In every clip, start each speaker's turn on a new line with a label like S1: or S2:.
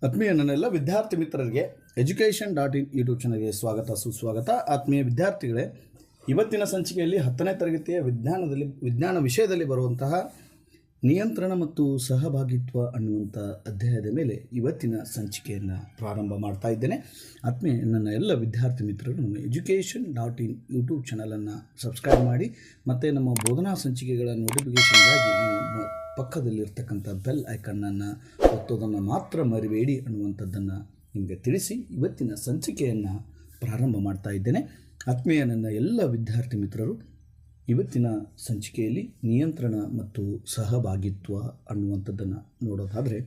S1: ಆತ್ಮೀಯ ನನ್ನೆಲ್ಲ ವಿದ್ಯಾರ್ಥಿ ಮಿತ್ರರಿಗೆ ಎಜುಕೇಷನ್.in ಯೂಟ್ಯೂಬ್ ಚಾನಲ್ಗೆ ಸ್ವಾಗತ ಸುಸ್ವಾಗತ. ಆತ್ಮೀಯ ವಿದ್ಯಾರ್ಥಿಗಳೇ, ಇವತ್ತಿನ ಸಂಚಿಕೆಯಲ್ಲಿ 10ನೇ ತರಗತಿಯ ವಿಜ್ಞಾನ ವಿಷಯದಲ್ಲಿ ಬರುವಂತಹ ನಿಯಂತ್ರಣ ಮತ್ತು ಸಹಭಾಗಿತ್ವ ಅನ್ನುವಂಥ ಅಧ್ಯಾಯದ ಮೇಲೆ ಇವತ್ತಿನ ಸಂಚಿಕೆಯನ್ನು ಪ್ರಾರಂಭ ಮಾಡ್ತಾ ಇದ್ದೇನೆ. ಆತ್ಮೀಯ ನನ್ನ ಎಲ್ಲ ವಿದ್ಯಾರ್ಥಿ ಮಿತ್ರರು ನಮ್ಮ ಎಜುಕೇಷನ್.in ಯೂಟ್ಯೂಬ್ ಚಾನಲನ್ನು ಸಬ್ಸ್ಕ್ರೈಬ್ ಮಾಡಿ ಮತ್ತು ನಮ್ಮ ಬೋಧನಾ ಸಂಚಿಕೆಗಳ ನೋಟಿಫಿಕೇಷನ್ಗಾಗಿ ಪಕ್ಕದಲ್ಲಿರ್ತಕ್ಕಂಥ ಬೆಲ್ ಐಕನ್ನನ್ನು ಒತ್ತೋದನ್ನು ಮಾತ್ರ ಮರಿಬೇಡಿ ಅನ್ನುವಂಥದ್ದನ್ನು ನಿಮಗೆ ತಿಳಿಸಿ ಇವತ್ತಿನ ಸಂಚಿಕೆಯನ್ನು ಪ್ರಾರಂಭ ಮಾಡ್ತಾ ಇದ್ದೇನೆ. ಆತ್ಮೀಯ ನನ್ನ ಎಲ್ಲ ವಿದ್ಯಾರ್ಥಿ ಮಿತ್ರರು, ಇವತ್ತಿನ ಸಂಚಿಕೆಯಲ್ಲಿ ನಿಯಂತ್ರಣ ಮತ್ತು ಸಹಭಾಗಿತ್ವ ಅನ್ನುವಂಥದ್ದನ್ನು ನೋಡೋದಾದರೆ,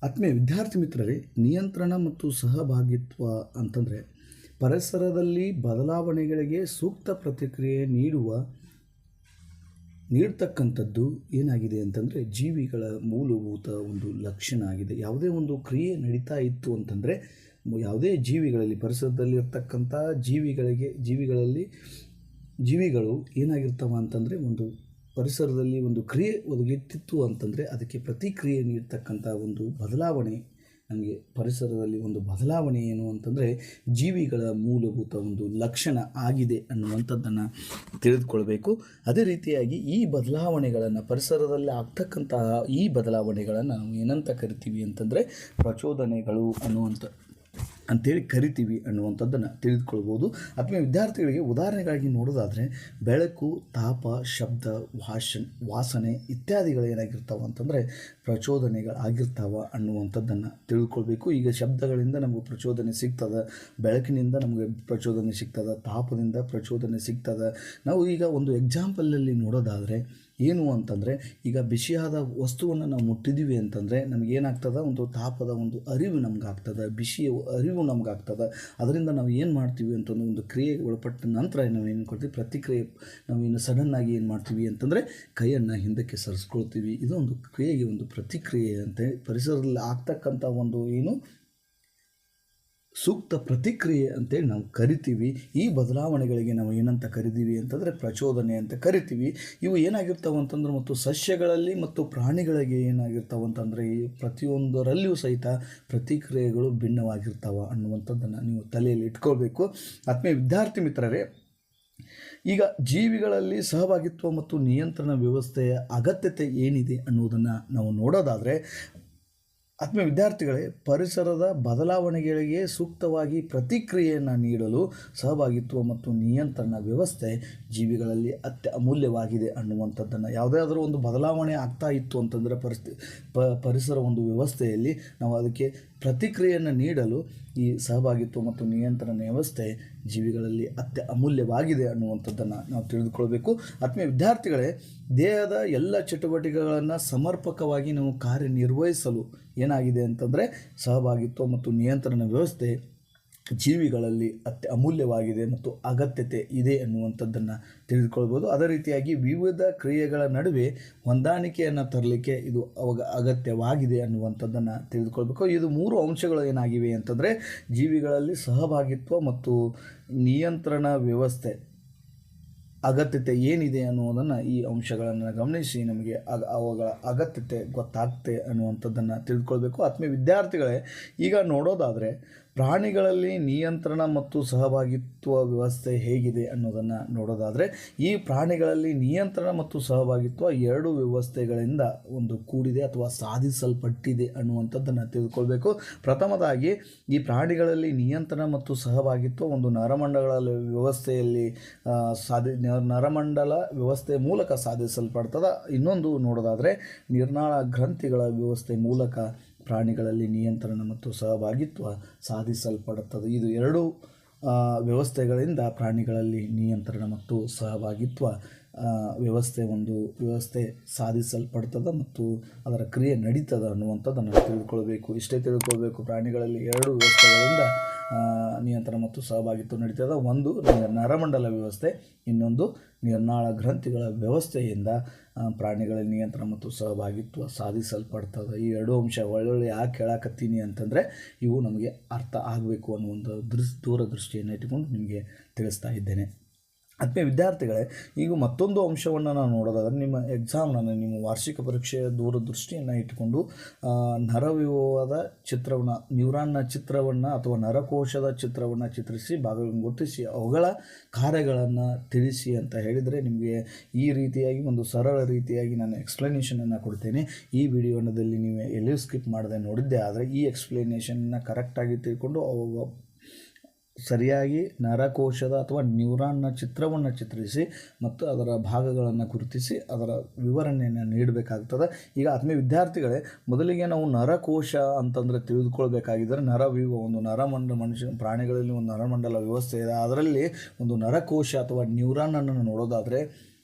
S1: ಆತ್ಮೀಯ ವಿದ್ಯಾರ್ಥಿ ಮಿತ್ರರೇ, ನಿಯಂತ್ರಣ ಮತ್ತು ಸಹಭಾಗಿತ್ವ ಅಂತಂದರೆ ಪರಿಸರದಲ್ಲಿ ಬದಲಾವಣೆಗಳಿಗೆ ಸೂಕ್ತ ಪ್ರತಿಕ್ರಿಯೆ ನೀಡ್ತಕ್ಕಂಥದ್ದು ಏನಾಗಿದೆ ಅಂತಂದರೆ ಜೀವಿಗಳ ಮೂಲಭೂತ ಒಂದು ಲಕ್ಷಣ ಆಗಿದೆ. ಯಾವುದೇ ಒಂದು ಕ್ರಿಯೆ ನಡೀತಾ ಇತ್ತು ಅಂತಂದರೆ ಯಾವುದೇ ಜೀವಿಗಳಲ್ಲಿ ಪರಿಸರದಲ್ಲಿರ್ತಕ್ಕಂಥ ಜೀವಿಗಳು ಏನಾಗಿರ್ತವ ಅಂತಂದರೆ ಒಂದು ಪರಿಸರದಲ್ಲಿ ಒಂದು ಕ್ರಿಯೆ ಒದಗಿತ್ತಿತ್ತು ಅಂತಂದರೆ ಅದಕ್ಕೆ ಪ್ರತಿಕ್ರಿಯೆ ನೀಡ್ತಕ್ಕಂಥ ಒಂದು ಬದಲಾವಣೆ, ನಮಗೆ ಪರಿಸರದಲ್ಲಿ ಒಂದು ಬದಲಾವಣೆ ಏನು ಅಂತಂದರೆ ಜೀವಿಗಳ ಮೂಲಭೂತ ಒಂದು ಲಕ್ಷಣ ಆಗಿದೆ ಅನ್ನುವಂಥದ್ದನ್ನು ತಿಳಿದುಕೊಳ್ಬೇಕು. ಅದೇ ರೀತಿಯಾಗಿ ಈ ಬದಲಾವಣೆಗಳನ್ನು ಪರಿಸರದಲ್ಲಿ ಆಗ್ತಕ್ಕಂತಹ ಈ ಬದಲಾವಣೆಗಳನ್ನು ನಾವು ಏನಂತ ಕರಿತೀವಿ ಅಂತಂದರೆ ಪ್ರಚೋದನೆಗಳು ಅಂತೇಳಿ ಕರಿತೀವಿ ಅನ್ನುವಂಥದ್ದನ್ನು ತಿಳಿದುಕೊಳ್ಬೋದು. ಅಥವಾ ವಿದ್ಯಾರ್ಥಿಗಳಿಗೆ ಉದಾಹರಣೆಗಾಗಿ ನೋಡೋದಾದರೆ ಬೆಳಕು, ತಾಪ, ಶಬ್ದ, ವಾಸನೆ ಇತ್ಯಾದಿಗಳು ಏನಾಗಿರ್ತಾವೆ ಅಂತಂದರೆ ಪ್ರಚೋದನೆಗಳಾಗಿರ್ತಾವೆ ಅನ್ನುವಂಥದ್ದನ್ನು ತಿಳಿದುಕೊಳ್ಬೇಕು. ಈಗ ಶಬ್ದಗಳಿಂದ ನಮಗೆ ಪ್ರಚೋದನೆ ಸಿಗ್ತದೆ, ಬೆಳಕಿನಿಂದ ನಮಗೆ ಪ್ರಚೋದನೆ ಸಿಗ್ತದೆ, ತಾಪದಿಂದ ಪ್ರಚೋದನೆ ಆಗ್ತದೆ. ನಾವು ಈಗ ಒಂದು ಎಕ್ಸಾಂಪಲಲ್ಲಿ ನೋಡೋದಾದರೆ ಏನು ಅಂತಂದರೆ, ಈಗ ಬಿಸಿಯಾದ ವಸ್ತುವನ್ನು ನಾವು ಮುಟ್ಟಿದ್ದೀವಿ ಅಂತಂದರೆ ನಮಗೇನಾಗ್ತದೆ, ಒಂದು ತಾಪದ ಒಂದು ಅರಿವು ನಮಗಾಗ್ತದೆ, ಬಿಸಿಯ ಅರಿವು ನಮಗಾಗ್ತದೆ. ಅದರಿಂದ ನಾವು ಏನು ಮಾಡ್ತೀವಿ ಅಂತಂದ್ರೆ ಒಂದು ಕ್ರಿಯೆಗೆ ಒಳಪಟ್ಟ ನಂತರ ನಾವು ಏನು ಕೊಡ್ತೀವಿ, ಪ್ರತಿಕ್ರಿಯೆ ನಾವೇನು ಸಡನ್ನಾಗಿ ಏನು ಮಾಡ್ತೀವಿ ಅಂತಂದರೆ ಕೈಯನ್ನು ಹಿಂದಕ್ಕೆ ಸರಿಸ್ಕೊಳ್ತೀವಿ. ಇದು ಒಂದು ಕ್ರಿಯೆಗೆ ಒಂದು ಪ್ರತಿಕ್ರಿಯೆ ಅಂತೇಳಿ ಪರಿಸರದಲ್ಲಿ ಆಗ್ತಕ್ಕಂಥ ಒಂದು ಏನು ಸೂಕ್ತ ಪ್ರತಿಕ್ರಿಯೆ ಅಂತೇಳಿ ನಾವು ಕರಿತೀವಿ. ಈ ಬದಲಾವಣೆಗಳಿಗೆ ನಾವು ಏನಂತ ಕರಿತೀವಿ ಅಂತಂದರೆ ಪ್ರಚೋದನೆ ಅಂತ ಕರಿತೀವಿ. ಇವು ಏನಾಗಿರ್ತಾವೆ ಅಂತಂದ್ರೆ ಮತ್ತು ಸಸ್ಯಗಳಲ್ಲಿ ಮತ್ತು ಪ್ರಾಣಿಗಳಿಗೆ ಏನಾಗಿರ್ತಾವೆ ಅಂತಂದರೆ ಈ ಪ್ರತಿಯೊಂದರಲ್ಲಿಯೂ ಸಹಿತ ಪ್ರತಿಕ್ರಿಯೆಗಳು ಭಿನ್ನವಾಗಿರ್ತಾವೆ ಅನ್ನುವಂಥದ್ದನ್ನು ನೀವು ತಲೆಯಲ್ಲಿ ಇಟ್ಕೊಳ್ಬೇಕು. ಆತ್ಮೀಯ ವಿದ್ಯಾರ್ಥಿ ಮಿತ್ರರೇ, ಈಗ ಜೀವಿಗಳಲ್ಲಿ ಸಹಭಾಗಿತ್ವ ಮತ್ತು ನಿಯಂತ್ರಣ ವ್ಯವಸ್ಥೆಯ ಅಗತ್ಯತೆ ಏನಿದೆ ಅನ್ನೋದನ್ನು ನಾವು ನೋಡೋದಾದರೆ, ಆತ್ಮೀಯ ವಿದ್ಯಾರ್ಥಿಗಳೇ, ಪರಿಸರದ ಬದಲಾವಣೆಗಳಿಗೆ ಸೂಕ್ತವಾಗಿ ಪ್ರತಿಕ್ರಿಯೆಯನ್ನು ನೀಡಲು ಸಹಭಾಗಿತ್ವ ಮತ್ತು ನಿಯಂತ್ರಣ ವ್ಯವಸ್ಥೆ ಜೀವಿಗಳಲ್ಲಿ ಅತ್ಯಮೂಲ್ಯವಾಗಿದೆ ಅನ್ನುವಂಥದ್ದನ್ನು, ಯಾವುದಾದ್ರೂ ಒಂದು ಬದಲಾವಣೆ ಆಗ್ತಾ ಇತ್ತು ಅಂತಂದರೆ ಪರಿಸರ ಒಂದು ವ್ಯವಸ್ಥೆಯಲ್ಲಿ ನಾವು ಅದಕ್ಕೆ ಪ್ರತಿಕ್ರಿಯೆಯನ್ನು ನೀಡಲು ಈ ಸಹಭಾಗಿತ್ವ ಮತ್ತು ನಿಯಂತ್ರಣ ವ್ಯವಸ್ಥೆ ಜೀವಿಗಳಲ್ಲಿ ಅತ್ಯಮೂಲ್ಯವಾಗಿದೆ ಅನ್ನುವಂಥದ್ದನ್ನು ನಾವು ತಿಳಿದುಕೊಳ್ಬೇಕು. ಆತ್ಮೀಯ ವಿದ್ಯಾರ್ಥಿಗಳೇ, ದೇಹದ ಎಲ್ಲ ಚಟುವಟಿಕೆಗಳನ್ನು ಸಮರ್ಪಕವಾಗಿ ನಾವು ಕಾರ್ಯನಿರ್ವಹಿಸಲು ಏನಾಗಿದೆ ಅಂತಂದರೆ ಸಹಭಾಗಿತ್ವ ಮತ್ತು ನಿಯಂತ್ರಣ ವ್ಯವಸ್ಥೆ ಜೀವಿಗಳಲ್ಲಿ ಅತ್ಯಮೂಲ್ಯವಾಗಿದೆ ಮತ್ತು ಅಗತ್ಯತೆ ಇದೆ ಅನ್ನುವಂಥದ್ದನ್ನು ತಿಳಿದುಕೊಳ್ಬೋದು. ಅದೇ ರೀತಿಯಾಗಿ ವಿವಿಧ ಕ್ರಿಯೆಗಳ ನಡುವೆ ಹೊಂದಾಣಿಕೆಯನ್ನು ತರಲಿಕ್ಕೆ ಇದು ಅಗತ್ಯವಾಗಿದೆ ಅನ್ನುವಂಥದ್ದನ್ನು ತಿಳಿದುಕೊಳ್ಬೇಕು. ಇದು 3 ಅಂಶಗಳು ಏನಾಗಿವೆ ಅಂತಂದರೆ ಜೀವಿಗಳಲ್ಲಿ ಸಹಭಾಗಿತ್ವ ಮತ್ತು ನಿಯಂತ್ರಣ ವ್ಯವಸ್ಥೆ ಅಗತ್ಯತೆ ಏನಿದೆ ಅನ್ನುವುದನ್ನು ಈ ಅಂಶಗಳನ್ನು ಗಮನಿಸಿ ನಮಗೆ ಅವುಗಳ ಅಗತ್ಯತೆ ಗೊತ್ತಾಗ್ತೆ ಅನ್ನುವಂಥದ್ದನ್ನು ತಿಳಿದುಕೊಳ್ಬೇಕು. ಆತ್ಮೀಯ ವಿದ್ಯಾರ್ಥಿಗಳೇ, ಈಗ ನೋಡೋದಾದರೆ ಪ್ರಾಣಿಗಳಲ್ಲಿ ನಿಯಂತ್ರಣ ಮತ್ತು ಸಹಭಾಗಿತ್ವ ವ್ಯವಸ್ಥೆ ಹೇಗಿದೆ ಅನ್ನೋದನ್ನು ನೋಡೋದಾದರೆ, ಈ ಪ್ರಾಣಿಗಳಲ್ಲಿ ನಿಯಂತ್ರಣ ಮತ್ತು ಸಹಭಾಗಿತ್ವ 2 ವ್ಯವಸ್ಥೆಗಳಿಂದ ಒಂದು ಕೂಡಿದೆ ಅಥವಾ ಸಾಧಿಸಲ್ಪಟ್ಟಿದೆ ಅನ್ನುವಂಥದ್ದನ್ನು ತಿಳಿದುಕೊಳ್ಬೇಕು. ಪ್ರಥಮದಾಗಿ ಈ ಪ್ರಾಣಿಗಳಲ್ಲಿ ನಿಯಂತ್ರಣ ಮತ್ತು ಸಹಭಾಗಿತ್ವ ಒಂದು ನರಮಂಡಲ ವ್ಯವಸ್ಥೆ ಮೂಲಕ ಸಾಧಿಸಲ್ಪಡ್ತದೆ. ಇನ್ನೊಂದು ನೋಡೋದಾದರೆ ನಿರ್ನಾಳ ಗ್ರಂಥಿಗಳ ವ್ಯವಸ್ಥೆ ಮೂಲಕ ಪ್ರಾಣಿಗಳಲ್ಲಿ ನಿಯಂತ್ರಣ ಮತ್ತು ಸಹಭಾಗಿತ್ವ ಸಾಧಿಸಲ್ಪಡುತ್ತದೆ. ಇದು 2 ವ್ಯವಸ್ಥೆಗಳಿಂದ ಪ್ರಾಣಿಗಳಲ್ಲಿ ನಿಯಂತ್ರಣ ಮತ್ತು ಸಹಭಾಗಿತ್ವ ವ್ಯವಸ್ಥೆ ಸಾಧಿಸಲ್ಪಡ್ತದೆ ಮತ್ತು ಅದರ ಕ್ರಿಯೆ ನಡೀತದೆ ಅನ್ನುವಂಥದ್ದನ್ನು ತಿಳ್ಕೊಳ್ಬೇಕು. ಇಷ್ಟೇ ತಿಳ್ಕೊಳ್ಬೇಕು, ಪ್ರಾಣಿಗಳಲ್ಲಿ 2 ವ್ಯವಸ್ಥೆಗಳಿಂದ ನಿಯಂತ್ರಣ ಮತ್ತು ಸಹಭಾಗಿತ್ವ ನಡೀತದೆ. ಒಂದು ನರಮಂಡಲ ವ್ಯವಸ್ಥೆ, ಇನ್ನೊಂದು ನಿರ್ನಾಳ ಗ್ರಂಥಿಗಳ ವ್ಯವಸ್ಥೆಯಿಂದ ಪ್ರಾಣಿಗಳಲ್ಲಿ ನಿಯಂತ್ರಣ ಮತ್ತು ಸಹಭಾಗಿತ್ವ ಸಾಧಿಸಲ್ಪಡ್ತದೆ. ಈ 2 ಅಂಶ ಒಳ್ಳೊಳ್ಳೆ ಯಾಕೆ ಹೇಳಕತ್ತೀನಿ ಅಂತಂದರೆ ಇವು ನಮಗೆ ಅರ್ಥ ಆಗಬೇಕು ಅನ್ನೋ ಒಂದು ದೂರದೃಷ್ಟಿಯನ್ನು ಇಟ್ಟುಕೊಂಡು ನಿಮಗೆ ತಿಳಿಸ್ತಾ ಇದ್ದೇನೆ. ಆತ್ಮೀಯ ವಿದ್ಯಾರ್ಥಿಗಳೇ, ಈಗ ಮತ್ತೊಂದು ಅಂಶವನ್ನು ನಾವು ನೋಡೋದಾದರೆ ನಿಮ್ಮ ವಾರ್ಷಿಕ ಪರೀಕ್ಷೆಯ ದೂರದೃಷ್ಟಿಯನ್ನು ಇಟ್ಟುಕೊಂಡು ನರವ್ಯೂಹದ ಚಿತ್ರವನ್ನು, ನ್ಯೂರಾನ್ನ ಚಿತ್ರವನ್ನು ಅಥವಾ ನರಕೋಶದ ಚಿತ್ರವನ್ನು ಚಿತ್ರಿಸಿ ಭಾಗಗಳನ್ನು ಗುರುತಿಸಿ ಅವುಗಳ ಕಾರ್ಯಗಳನ್ನು ತಿಳಿಸಿ ಅಂತ ಹೇಳಿದರೆ ನಿಮಗೆ ಈ ರೀತಿಯಾಗಿ ಒಂದು ಸರಳ ರೀತಿಯಾಗಿ ನಾನು ಎಕ್ಸ್ಪ್ಲನೇಷನನ್ನು ಕೊಡ್ತೇನೆ. ಈ ವಿಡಿಯೋದಲ್ಲಿ ನೀವು ಎಲ್ಲಿಯೂ ಸ್ಕಿಪ್ ಮಾಡದೆ ನೋಡಿದ್ದೆ ಆದರೆ ಈ ಎಕ್ಸ್ಪ್ಲನೇಷನ್ನ ಕರೆಕ್ಟಾಗಿ ತಿಳ್ಕೊಂಡು ಅವು ಸರಿಯಾಗಿ ನರಕೋಶದ ಅಥವಾ ನ್ಯೂರಾನ್ನ ಚಿತ್ರವನ್ನು ಚಿತ್ರಿಸಿ ಮತ್ತು ಅದರ ಭಾಗಗಳನ್ನು ಗುರುತಿಸಿ ಅದರ ವಿವರಣೆಯನ್ನು ನೀಡಬೇಕಾಗ್ತದೆ. ಈಗ ಆತ್ಮೀಯ ವಿದ್ಯಾರ್ಥಿಗಳೇ, ಮೊದಲಿಗೆ ನಾವು ನರಕೋಶ ಅಂತಂದರೆ ತಿಳಿದುಕೊಳ್ಬೇಕಾಗಿದ್ದರೆ ನರವ್ಯೂಹ, ಒಂದು ಪ್ರಾಣಿಗಳಲ್ಲಿ ಒಂದು ನರಮಂಡಲ ವ್ಯವಸ್ಥೆ ಇದೆ. ಅದರಲ್ಲಿ ಒಂದು ನರಕೋಶ ಅಥವಾ ನ್ಯೂರಾನನ್ನು ನೋಡೋದಾದರೆ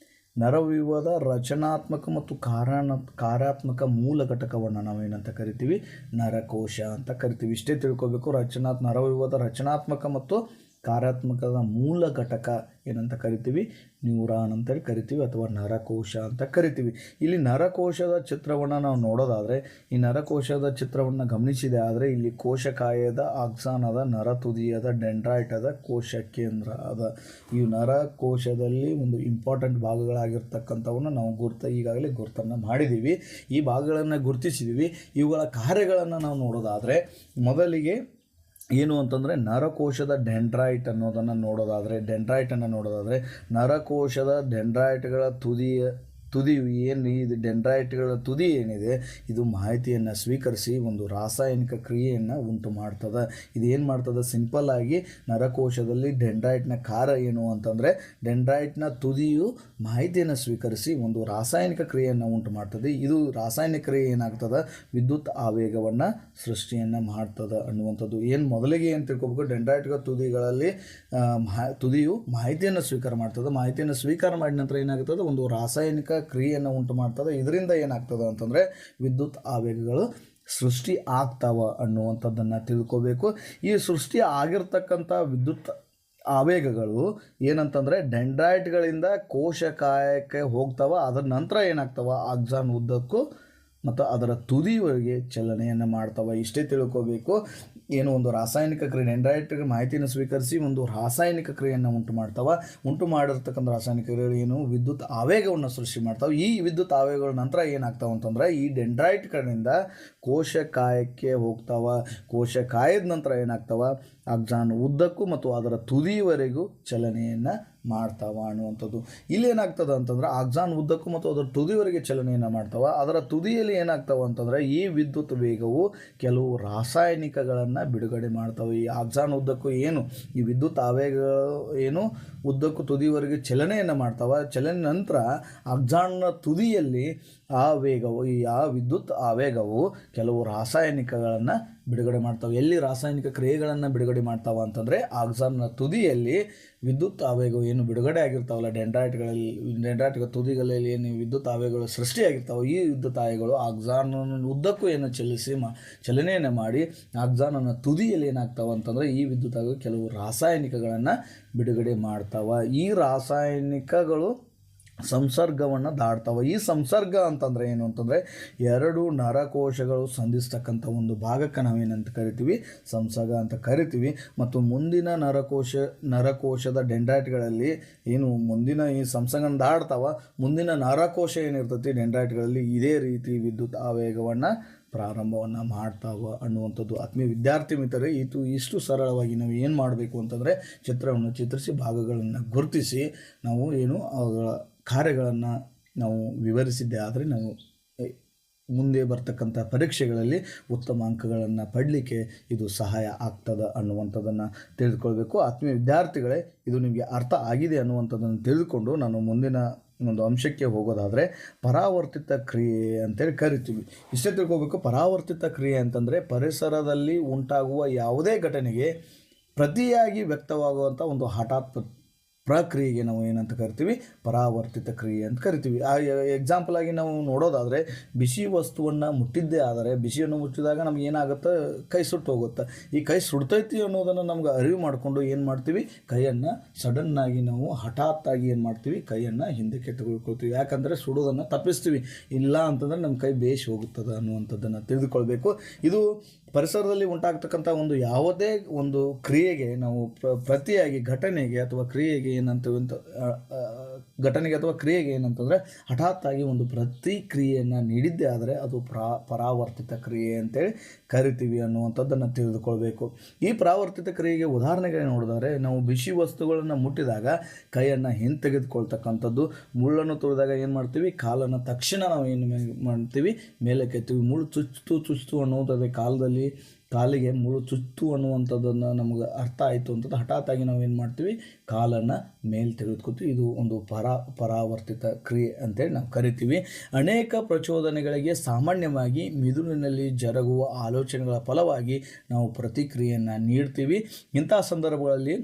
S1: ನರವ್ಯೂಹದ ರಚನಾತ್ಮಕ ಮತ್ತು ಕಾರ್ಯಾತ್ಮಕ ಮೂಲ ಘಟಕವನ್ನು ನಾವೇನಂತ ಕರಿತೀವಿ, ನರಕೋಶ ಅಂತ ಕರಿತೀವಿ. ಇಷ್ಟೇ ತಿಳ್ಕೊಬೇಕು. ನರವ್ಯೂಹದ ರಚನಾತ್ಮಕ ಮತ್ತು ಕಾರ್ಯಾತ್ಮಕದ ಮೂಲ ಘಟಕ ಏನಂತ ಕರಿತೀವಿ, ನ್ಯೂರಾನ್ ಅಂತೇಳಿ ಕರಿತೀವಿ ಅಥವಾ ನರಕೋಶ ಅಂತ ಕರಿತೀವಿ. ಇಲ್ಲಿ ನರಕೋಶದ ಚಿತ್ರವನ್ನು ನಾವು ನೋಡೋದಾದರೆ ಈ ನರಕೋಶದ ಚಿತ್ರವನ್ನು ಗಮನಿಸಿದೆ ಆದರೆ ಇಲ್ಲಿ ಕೋಶಕಾಯದ, ಆಕ್ಸಾನದ, ನರತುದಿಯದ, ಡೆಂಡ್ರೈಟದ, ಕೋಶ ಕೇಂದ್ರ ಅದ. ಈ ನರಕೋಶದಲ್ಲಿ ಒಂದು ಇಂಪಾರ್ಟೆಂಟ್ ಭಾಗಗಳಾಗಿರ್ತಕ್ಕಂಥವನ್ನು ನಾವು ಈಗಾಗಲೇ ಗುರುತನ್ನು ಮಾಡಿದ್ದೀವಿ. ಈ ಭಾಗಗಳನ್ನು ಗುರುತಿಸಿದ್ದೀವಿ. ಇವುಗಳ ಕಾರ್ಯಗಳನ್ನು ನಾವು ನೋಡೋದಾದರೆ ಮೊದಲಿಗೆ ಏನು ಅಂತಂದರೆ ನರಕೋಶದ ಡೆಂಡ್ರೈಟನ್ನು ನೋಡೋದಾದರೆ ನರಕೋಶದ ಡೆಂಡ್ರೈಟ್ಗಳ ತುದಿಯು ಏನು, ಇದು ಡೆಂಡ್ರೈಟ್ಗಳ ತುದಿ ಏನಿದೆ ಇದು ಮಾಹಿತಿಯನ್ನು ಸ್ವೀಕರಿಸಿ ಒಂದು ರಾಸಾಯನಿಕ ಕ್ರಿಯೆಯನ್ನು ಉಂಟು ಮಾಡ್ತದೆ. ಇದು ಏನು ಮಾಡ್ತದೆ, ಸಿಂಪಲ್ ಆಗಿ ನರಕೋಶದಲ್ಲಿ ಡೆಂಡ್ರೈಟ್ನ ಕಾರ್ಯ ಏನು ಅಂತಂದರೆ ಡೆಂಡ್ರೈಟ್ನ ತುದಿಯು ಮಾಹಿತಿಯನ್ನು ಸ್ವೀಕರಿಸಿ ಒಂದು ರಾಸಾಯನಿಕ ಕ್ರಿಯೆಯನ್ನು ಉಂಟು ಮಾಡ್ತದೆ. ಇದು ರಾಸಾಯನಿಕ ಕ್ರಿಯೆ ಏನಾಗ್ತದೆ, ವಿದ್ಯುತ್ ಆವೇಗವನ್ನು ಸೃಷ್ಟಿಯನ್ನು ಮಾಡ್ತದೆ ಅನ್ನುವಂಥದ್ದು. ಮೊದಲಿಗೆ ಏನು ತಿಳ್ಕೊಬೇಕು, ಡೆಂಡ್ರೈಟ್ಗಳ ತುದಿಗಳಲ್ಲಿ ತುದಿಯು ಮಾಹಿತಿಯನ್ನು ಸ್ವೀಕಾರ ಮಾಡ್ತದೆ. ಮಾಹಿತಿಯನ್ನು ಸ್ವೀಕಾರ ಮಾಡಿದ ನಂತರ ಏನಾಗ್ತದೆ, ಒಂದು ರಾಸಾಯನಿಕ ಕ್ರಿಯೆಯನ್ನು ಉಂಟು ಮಾಡ್ತದೆ. ಇದರಿಂದ ಏನಾಗ್ತದೆ ಅಂತಂದರೆ ವಿದ್ಯುತ್ ಆವೇಗಗಳು ಸೃಷ್ಟಿ ಆಗ್ತಾವ ಅನ್ನುವಂಥದ್ದನ್ನು ತಿಳ್ಕೋಬೇಕು. ಈ ಸೃಷ್ಟಿ ಆಗಿರ್ತಕ್ಕಂಥ ವಿದ್ಯುತ್ ಆವೇಗಗಳು ಏನಂತಂದರೆ ಡೆಂಡ್ರೈಟ್ಗಳಿಂದ ಕೋಶಕಾಯಕ್ಕೆ ಹೋಗ್ತಾವ. ಅದರ ನಂತರ ಏನಾಗ್ತಾವ, ಆಕ್ಸಾನ್ ಉದ್ದಕ್ಕೂ ಮತ್ತು ಅದರ ತುದಿಯವರೆಗೆ ಚಲನೆಯನ್ನು ಮಾಡ್ತಾವೆ. ಇಷ್ಟೇ ತಿಳ್ಕೋಬೇಕು. ಏನು, ಒಂದು ರಾಸಾಯನಿಕ ಕ್ರಿಯೆ, ಡೆಂಡ್ರೈಟ್ಗೆ ಮಾಹಿತಿಯನ್ನು ಸ್ವೀಕರಿಸಿ ಒಂದು ರಾಸಾಯನಿಕ ಕ್ರಿಯೆಯನ್ನು ಉಂಟು ಮಾಡಿರ್ತಕ್ಕಂಥ ರಾಸಾಯನಿಕ ಕ್ರಿಯೆಗಳು ಏನು, ವಿದ್ಯುತ್ ಆವೇಗವನ್ನು ಸೃಷ್ಟಿ ಮಾಡ್ತಾವೆ. ಈ ವಿದ್ಯುತ್ ಆವೇಗಗಳ ನಂತರ ಏನಾಗ್ತಾವೆ ಅಂತಂದರೆ ಈ ಡೆಂಡ್ರೈಟ್ಗಳಿಂದ ಕೋಶಕಾಯಕ್ಕೆ ಹೋಗ್ತಾವ. ಕೋಶಕಾಯದ ನಂತರ ಏನಾಗ್ತಾವ, ಆಕ್ಸಾನ್ ಉದ್ದಕ್ಕೂ ಮತ್ತು ಅದರ ತುದಿಯವರೆಗೂ ಚಲನೆಯನ್ನು ಮಾಡ್ತಾವ ಅನ್ನುವಂಥದ್ದು. ಇಲ್ಲಿ ಏನಾಗ್ತದೆ ಅಂತಂದರೆ ಆಕ್ಸಾನ್ ಉದ್ದಕ್ಕೂ ಮತ್ತು ಅದರ ತುದಿವರೆಗೆ ಚಲನೆಯನ್ನು ಮಾಡ್ತಾವ. ಅದರ ತುದಿಯಲ್ಲಿ ಏನಾಗ್ತಾವ ಅಂತಂದರೆ ಈ ವಿದ್ಯುತ್ ವೇಗವು ಕೆಲವು ರಾಸಾಯನಿಕಗಳನ್ನು ಬಿಡುಗಡೆ ಮಾಡ್ತಾವೆ. ಈ ಆಕ್ಸಾನ್ ಉದ್ದಕ್ಕೂ ಏನು ಈ ವಿದ್ಯುತ್ ಆವೇಗಗಳು ಏನು ಉದ್ದಕ್ಕೂ ತುದಿವರೆಗೆ ಚಲನೆಯನ್ನು ಮಾಡ್ತಾವ. ಚಲನೆ ನಂತರ ಆಕ್ಸಾನ್ನ ತುದಿಯಲ್ಲಿ ಆ ವಿದ್ಯುತ್ ಆವೇಗವು ಕೆಲವು ರಾಸಾಯನಿಕಗಳನ್ನು ಬಿಡುಗಡೆ ಮಾಡ್ತಾವೆ. ಎಲ್ಲಿ ರಾಸಾಯನಿಕ ಕ್ರಿಯೆಗಳನ್ನು ಬಿಡುಗಡೆ ಮಾಡ್ತಾವ ಅಂತಂದರೆ ಆಕ್ಸಾನ್ನ ತುದಿಯಲ್ಲಿ ವಿದ್ಯುತ್ ಆವೇಗವು ಏನು ಬಿಡುಗಡೆ ಆಗಿರ್ತಾವಲ್ಲ ಡೆಂಡ್ರೈಟ್ಗಳ ತುದಿಗಳಲ್ಲಿ ಏನು ವಿದ್ಯುತ್ ಆವೇಗಗಳು ಸೃಷ್ಟಿಯಾಗಿರ್ತಾವೆ, ಈ ವಿದ್ಯುತ್ ಆವೇಗಗಳು ಆಕ್ಸಾನ್ ಉದ್ದಕ್ಕೂ ಏನು ಚಲನೆಯನ್ನು ಮಾಡಿ ಆಕ್ಸಾನನ ತುದಿಯಲ್ಲಿ ಏನಾಗ್ತಾವ ಅಂತಂದರೆ ಈ ವಿದ್ಯುತ್ ಆವೇಗ ಕೆಲವು ರಾಸಾಯನಿಕಗಳನ್ನು ಬಿಡುಗಡೆ ಮಾಡ್ತಾವ. ಈ ರಾಸಾಯನಿಕಗಳು ಸಂಸರ್ಗವನ್ನು ದಾಡ್ತಾವೆ. ಈ ಸಂಸರ್ಗ ಅಂತಂದರೆ ಏನು ಅಂತಂದರೆ ಎರಡು ನರಕೋಶಗಳು ಸಂಧಿಸ್ತಕ್ಕಂಥ ಒಂದು ಭಾಗಕ್ಕೆ ನಾವೇನಂತ ಕರಿತೀವಿ, ಸಂಸರ್ಗ ಅಂತ ಕರಿತೀವಿ. ಮತ್ತು ಮುಂದಿನ ನರಕೋಶದ ಡೆಂಡ್ರೈಟ್ಗಳಲ್ಲಿ ಏನು ಮುಂದಿನ ಈ ಸಂಸರ್ಗನ ದಾಡ್ತಾವ, ಮುಂದಿನ ನರಕೋಶ ಏನಿರ್ತೈತಿ ಡೆಂಡ್ರೈಟ್ಗಳಲ್ಲಿ ಇದೇ ರೀತಿ ವಿದ್ಯುತ್ ಆವೇಗವನ್ನು ಪ್ರಾರಂಭವನ್ನು ಮಾಡ್ತಾವ ಅನ್ನುವಂಥದ್ದು. ಆತ್ಮೀಯ ವಿದ್ಯಾರ್ಥಿ ಮಿತ್ರರೇ, ಇಷ್ಟು ಸರಳವಾಗಿ ನಾವು ಏನು ಮಾಡಬೇಕು ಅಂತಂದರೆ ಚಿತ್ರವನ್ನು ಚಿತ್ರಿಸಿ ಭಾಗಗಳನ್ನು ಗುರುತಿಸಿ ನಾವು ಏನು ಅವುಗಳ ಕಾರ್ಯಗಳನ್ನು ನಾವು ವಿವರಿಸಿದ್ದೆ ಆದರೆ ನಾವು ಮುಂದೆ ಬರ್ತಕ್ಕಂಥ ಪರೀಕ್ಷೆಗಳಲ್ಲಿ ಉತ್ತಮ ಅಂಕಗಳನ್ನು ಪಡಲಿಕ್ಕೆ ಇದು ಸಹಾಯ ಆಗ್ತದೆ ಅನ್ನುವಂಥದ್ದನ್ನು ತಿಳಿದುಕೊಳ್ಬೇಕು. ಆತ್ಮೀಯ ವಿದ್ಯಾರ್ಥಿಗಳೇ, ಇದು ನಿಮಗೆ ಅರ್ಥ ಆಗಿದೆ ಅನ್ನುವಂಥದ್ದನ್ನು ತಿಳಿದುಕೊಂಡು ನಾನು ಮುಂದಿನ ಒಂದು ಅಂಶಕ್ಕೆ ಹೋಗೋದಾದರೆ ಪರಾವರ್ತಿತ ಕ್ರಿಯೆ ಅಂತೇಳಿ ಕರಿತೀವಿ. ಇಷ್ಟೇ ತಿಳ್ಕೋಬೇಕು. ಪರಾವರ್ತಿತ ಕ್ರಿಯೆ ಅಂತಂದರೆ ಪರಿಸರದಲ್ಲಿ ಉಂಟಾಗುವ ಯಾವುದೇ ಘಟನೆಗೆ ಪ್ರತಿಯಾಗಿ ವ್ಯಕ್ತವಾಗುವಂಥ ಒಂದು ಹಠಾತ್ ಪ್ರಕ್ರಿಯೆಗೆ ನಾವು ಏನಂತ ಕರಿತೀವಿ, ಪರಾವರ್ತಿತ ಕ್ರಿಯೆ ಅಂತ ಕರಿತೀವಿ. ಎಕ್ಸಾಂಪಲ್ ಆಗಿ ನಾವು ನೋಡೋದಾದರೆ ಬಿಸಿ ವಸ್ತುವನ್ನು ಮುಟ್ಟಿದ್ದೇ ಆದರೆ ಬಿಸಿಯನ್ನು ಮುಟ್ಟಿದಾಗ ನಮ್ಗೆ ಏನಾಗುತ್ತೆ, ಕೈ ಸುಟ್ಟು ಹೋಗುತ್ತೆ. ಈ ಕೈ ಸುಡ್ತೈತಿ ಅನ್ನೋದನ್ನು ನಮ್ಗೆ ಅರಿವು ಮಾಡಿಕೊಂಡು ಏನು ಮಾಡ್ತೀವಿ, ಕೈಯನ್ನು ಸಡನ್ನಾಗಿ ನಾವು ಹಠಾತ್ತಾಗಿ ಏನು ಮಾಡ್ತೀವಿ, ಕೈಯನ್ನು ಹಿಂದಕ್ಕೆ ತೆಗೆದುಕೊಳ್ತೀವಿ. ಯಾಕಂದರೆ ಸುಡೋದನ್ನು ತಪ್ಪಿಸ್ತೀವಿ. ಇಲ್ಲ ಅಂತಂದರೆ ನಮ್ಮ ಕೈ ಬೇಷ್ ಹೋಗುತ್ತದೆ ಅನ್ನುವಂಥದ್ದನ್ನು ತಿಳಿದುಕೊಳ್ಬೇಕು. ಇದು ಪರಿಸರದಲ್ಲಿ ಉಂಟಾಗ್ತಕ್ಕಂಥ ಒಂದು ಯಾವುದೇ ಒಂದು ಕ್ರಿಯೆಗೆ ನಾವು ಪ್ರತಿಯಾಗಿ ಘಟನೆಗೆ ಅಥವಾ ಕ್ರಿಯೆಗೆ ಏನಂತೀವಿ ಅಂತ ಘಟನೆಗೆ ಅಥವಾ ಕ್ರಿಯೆಗೆ ಏನಂತಂದರೆ ಹಠಾತ್ತಾಗಿ ಒಂದು ಪ್ರತಿಕ್ರಿಯೆಯನ್ನು ನೀಡಿದ್ದೇ ಆದರೆ ಅದು ಪರಾವರ್ತಿತ ಕ್ರಿಯೆ ಅಂತೇಳಿ ಕರಿತೀವಿ ಅನ್ನುವಂಥದ್ದನ್ನು ತಿಳಿದುಕೊಳ್ಬೇಕು. ಈ ಪರಾವರ್ತಿತ ಕ್ರಿಯೆಗೆ ಉದಾಹರಣೆಗೆ ನೋಡಿದರೆ ನಾವು ಬಿಸಿ ವಸ್ತುಗಳನ್ನು ಮುಟ್ಟಿದಾಗ ಕೈಯನ್ನು ಹಿಂತೆಗೆದುಕೊಳ್ತಕ್ಕಂಥದ್ದು, ಮುಳ್ಳನ್ನು ತುಳಿದಾಗ ಏನು ಮಾಡ್ತೀವಿ, ಕಾಲನ್ನು ತಕ್ಷಣ ನಾವು ಏನು ಮಾಡ್ತೀವಿ, ಮೇಲಕ್ಕೆ ಎತ್ತೀವಿ. ಮುಳ್ಳು ಚುಚ್ತು ಅನ್ನುವಂಥದ್ದು ಕಾಲಿಗೆ ಮುಳ್ಳು ಚುಚ್ಚು ಅನ್ನುವಂಥದ್ದನ್ನು ನಮಗೆ ಅರ್ಥ ಆಯಿತು ಅಂತಂದು ಹಠಾತ್ತಾಗಿ ನಾವು ಏನು ಮಾಡ್ತೀವಿ, ಕಾಲನ್ನು ಮೇಲೆ ತೆಗೆದುಕೊತೀವಿ. ಇದು ಒಂದು ಪರಾವರ್ತಿತ ಕ್ರಿಯೆ ಅಂತೇಳಿ ನಾವು ಕರಿತೀವಿ. ಅನೇಕ ಪ್ರಚೋದನೆಗಳಿಗೆ ಸಾಮಾನ್ಯವಾಗಿ ಮಿದುಳಿನಲ್ಲಿ ಜರುಗುವ ಆಲೋಚನೆಗಳ ಫಲವಾಗಿ ನಾವು ಪ್ರತಿಕ್ರಿಯೆಯನ್ನು ನೀಡ್ತೀವಿ. ಇಂತಹ ಸಂದರ್ಭಗಳಲ್ಲಿ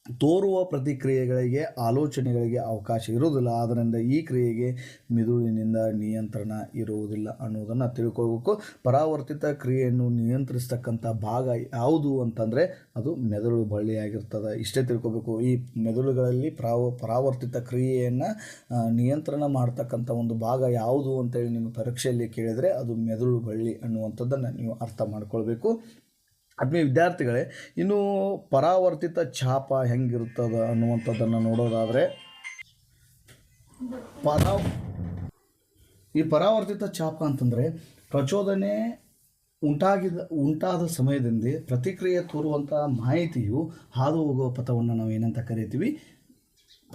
S1: ತೋರುವ ಪ್ರತಿಕ್ರಿಯೆಗಳಿಗೆ ಆಲೋಚನೆಗಳಿಗೆ ಅವಕಾಶ ಇರುವುದಿಲ್ಲ. ಆದ್ದರಿಂದ ಈ ಕ್ರಿಯೆಗೆ ಮಿದುಳಿನಿಂದ ನಿಯಂತ್ರಣ ಇರುವುದಿಲ್ಲ ಅನ್ನೋದನ್ನು ತಿಳ್ಕೊಳ್ಬೇಕು. ಪರಾವರ್ತಿತ ಕ್ರಿಯೆಯನ್ನು ನಿಯಂತ್ರಿಸ್ತಕ್ಕಂಥ ಭಾಗ ಯಾವುದು ಅಂತಂದರೆ ಅದು ಮೆದುಳು ಬಳ್ಳಿಯಾಗಿರ್ತದೆ. ಇಷ್ಟೇ ತಿಳ್ಕೊಬೇಕು. ಈ ಮೆದುಳುಗಳಲ್ಲಿ ಪರಾವರ್ತಿತ ಕ್ರಿಯೆಯನ್ನು ನಿಯಂತ್ರಣ ಮಾಡ್ತಕ್ಕಂಥ ಒಂದು ಭಾಗ ಯಾವುದು ಅಂತೇಳಿ ನಿಮ್ಮ ಪರೀಕ್ಷೆಯಲ್ಲಿ ಕೇಳಿದರೆ ಅದು ಮೆದುಳು ಬಳ್ಳಿ ಅನ್ನುವಂಥದ್ದನ್ನು ನೀವು ಅರ್ಥ ಮಾಡ್ಕೊಳ್ಬೇಕು. ಆತ್ಮೀಯ ವಿದ್ಯಾರ್ಥಿಗಳೇ, ಇನ್ನು ಪರಾವರ್ತಿತ ಛಾಪ ಹೆಂಗಿರ್ತದೆ ಅನ್ನುವಂಥದ್ದನ್ನು ನೋಡೋದಾದರೆ, ಈ ಪರಾವರ್ತಿತ ಛಾಪ ಅಂತಂದರೆ ಪ್ರಚೋದನೆ ಉಂಟಾದ ಸಮಯದಿಂದ ಪ್ರತಿಕ್ರಿಯೆ ತೋರುವಂಥ ಮಾಹಿತಿಯು ಹಾದು ಹೋಗುವ ಪಥವನ್ನು ನಾವು ಏನಂತ ಕರಿತೀವಿ,